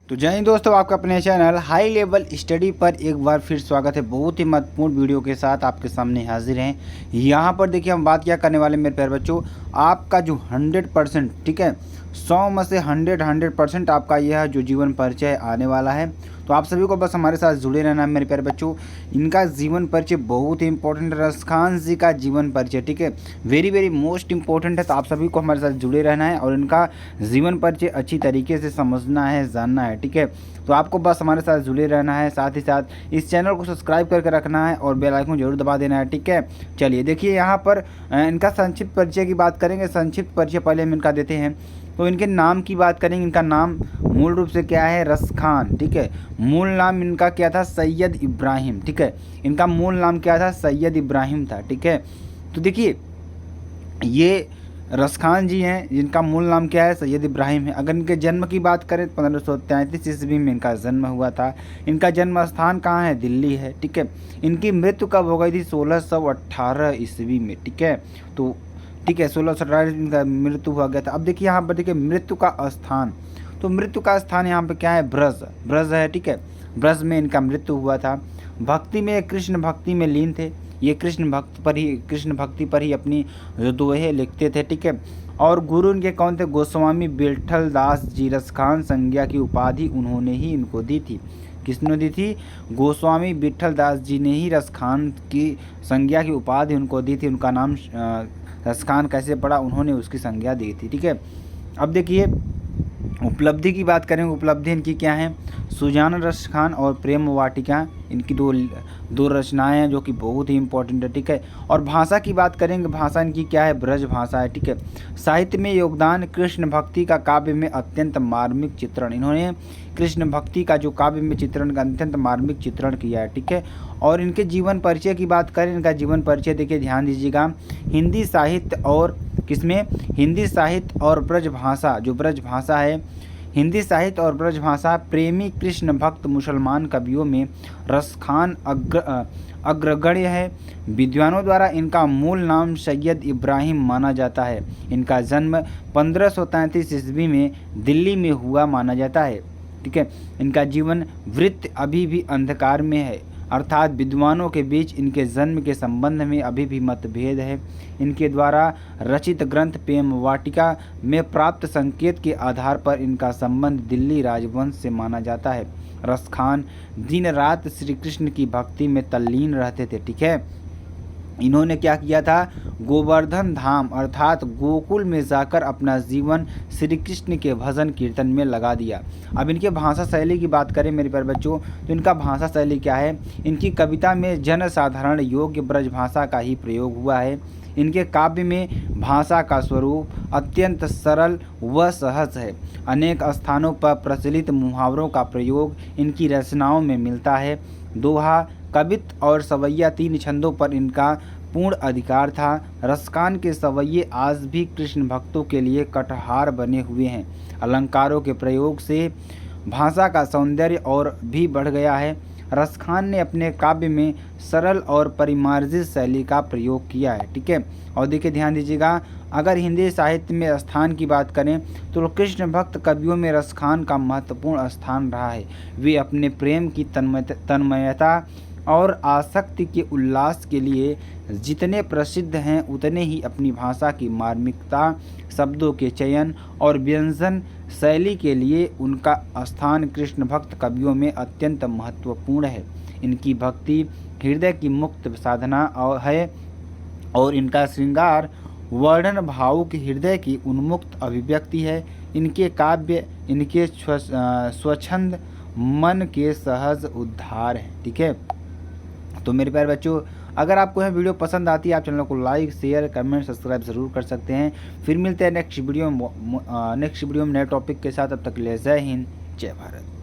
तो जय हिंद दोस्तों, आपका अपने चैनल हाई लेवल स्टडी पर एक बार फिर स्वागत है। बहुत ही महत्वपूर्ण वीडियो के साथ आपके सामने हाजिर हैं। यहाँ पर देखिए हम बात क्या करने वाले मेरे प्यारे बच्चों, आपका जो 100% ठीक है 100 में से 100% आपका यह जो जीवन परिचय आने वाला है। तो आप सभी को बस हमारे साथ जुड़े रहना है मेरे प्यारे बच्चों। इनका जीवन परिचय बहुत ही इंपॉर्टेंट, रसखान जी का जीवन परिचय ठीक है वेरी मोस्ट इंपॉर्टेंट है। तो आप सभी को हमारे साथ जुड़े रहना है और इनका जीवन परिचय अच्छी तरीके से समझना है, जानना है ठीक है। तो आपको बस हमारे साथ जुड़े रहना है, साथ ही साथ इस चैनल को सब्सक्राइब करके रखना है और बेल आइकन जरूर दबा देना है ठीक है। चलिए देखिए यहाँ पर इनका संक्षिप्त परिचय की बात करेंगे। संक्षिप्त परिचय पहले हम इनका देते हैं। तो इनके नाम की बात करेंगे। इनका नाम मूल रूप से क्या है, रसखान ठीक है। मूल नाम इनका क्या था, सैयद इब्राहिम ठीक है। इनका मूल नाम क्या था, सैयद इब्राहिम था ठीक है। तो देखिए ये रसखान जी हैं, जिनका मूल नाम क्या है, सैयद इब्राहिम है। अगर इनके जन्म की बात करें 1533 ईस्वी में इनका जन्म हुआ था। इनका जन्म स्थान कहाँ है, दिल्ली है ठीक है। इनकी मृत्यु कब हो गई थी, 1618 ईस्वी में ठीक है। तो ठीक है 1618 इनका मृत्यु हुआ गया था। अब देखिए यहाँ पर देखिए मृत्यु का स्थान, तो मृत्यु का स्थान यहाँ पे क्या है, ब्रज है ठीक है। ब्रज में इनका मृत्यु हुआ था। भक्ति में, कृष्ण भक्ति में लीन थे। ये कृष्ण भक्ति पर ही अपनी दोहे लिखते थे ठीक है। और गुरु इनके कौन थे, गोस्वामी विठल दास जी। रसखान संज्ञा की उपाधि उन्होंने ही इनको दी थी। किसने दी थी, गोस्वामी विठल दास जी ने ही रसखान की संज्ञा की उपाधि उनको दी थी। उनका नाम रसखान कैसे पड़ा, उन्होंने उसकी संज्ञा दी थी ठीक है। अब देखिए उपलब्धि की बात करें। उपलब्धि इनकी क्या है, सुजान रसखान और प्रेम वाटिका, इनकी दो रचनाएं हैं जो कि बहुत ही इंपॉर्टेंट है ठीक है। और भाषा की बात करेंगे। भाषा इनकी क्या है, ब्रज भाषा है ठीक है। साहित्य में योगदान, कृष्ण भक्ति का काव्य में अत्यंत मार्मिक चित्रण, इन्होंने कृष्ण भक्ति का जो काव्य में चित्रण का अत्यंत मार्मिक चित्रण किया है ठीक है। और इनके जीवन परिचय की बात करें। इनका जीवन परिचय देखिए ध्यान दीजिएगा। हिंदी साहित्य और किसमें, हिंदी साहित्य और ब्रज भाषा, जो ब्रज भाषा है, हिंदी साहित्य और ब्रज भाषा प्रेमी कृष्ण भक्त मुसलमान कवियों में रसखान अग्रगण्य है। विद्वानों द्वारा इनका मूल नाम सैयद इब्राहिम माना जाता है। इनका जन्म 1533 ईस्वी में दिल्ली में हुआ माना जाता है ठीक है। इनका जीवन वृत्त अभी भी अंधकार में है, अर्थात विद्वानों के बीच इनके जन्म के संबंध में अभी भी मतभेद है। इनके द्वारा रचित ग्रंथ प्रेम वाटिका में प्राप्त संकेत के आधार पर इनका संबंध दिल्ली राजवंश से माना जाता है। रसखान दिन रात श्री कृष्ण की भक्ति में तल्लीन रहते थे ठीक है। इन्होंने क्या किया था, गोवर्धन धाम अर्थात गोकुल में जाकर अपना जीवन श्री कृष्ण के भजन कीर्तन में लगा दिया। अब इनके भाषा शैली की बात करें मेरे प्यारे बच्चों, तो इनका भाषा शैली क्या है, इनकी कविता में जनसाधारण योग्य ब्रज भाषा का ही प्रयोग हुआ है। इनके काव्य में भाषा का स्वरूप अत्यंत सरल व सहज है। अनेक स्थानों पर प्रचलित मुहावरों का प्रयोग इनकी रचनाओं में मिलता है। दोहा, कवित्व और सवैया, तीन छंदों पर इनका पूर्ण अधिकार था। रसखान के सवैये आज भी कृष्ण भक्तों के लिए कटहार बने हुए हैं। अलंकारों के प्रयोग से भाषा का सौंदर्य और भी बढ़ गया है। रसखान ने अपने काव्य में सरल और परिमार्जित शैली का प्रयोग किया है ठीक है। और देखिए ध्यान दीजिएगा, अगर हिंदी साहित्य में स्थान की बात करें तो कृष्ण भक्त कवियों में रसखान का महत्वपूर्ण स्थान रहा है। वे अपने प्रेम की तन्मयता और आसक्ति के उल्लास के लिए जितने प्रसिद्ध हैं, उतने ही अपनी भाषा की मार्मिकता, शब्दों के चयन और व्यंजन शैली के लिए उनका स्थान कृष्ण भक्त कवियों में अत्यंत महत्वपूर्ण है। इनकी भक्ति हृदय की मुक्त साधना है और इनका श्रृंगार वर्णन भावुक हृदय की उन्मुक्त अभिव्यक्ति है। इनके काव्य इनके स्वच्छंद मन के सहज उद्धार है ठीक है। तो मेरे प्यारे बच्चों, अगर आपको यह वीडियो पसंद आती है, आप चैनल को लाइक शेयर कमेंट सब्सक्राइब ज़रूर कर सकते हैं। फिर मिलते हैं नेक्स्ट वीडियो में नए टॉपिक के साथ। अब तक के लिए जय हिंद, जय भारत।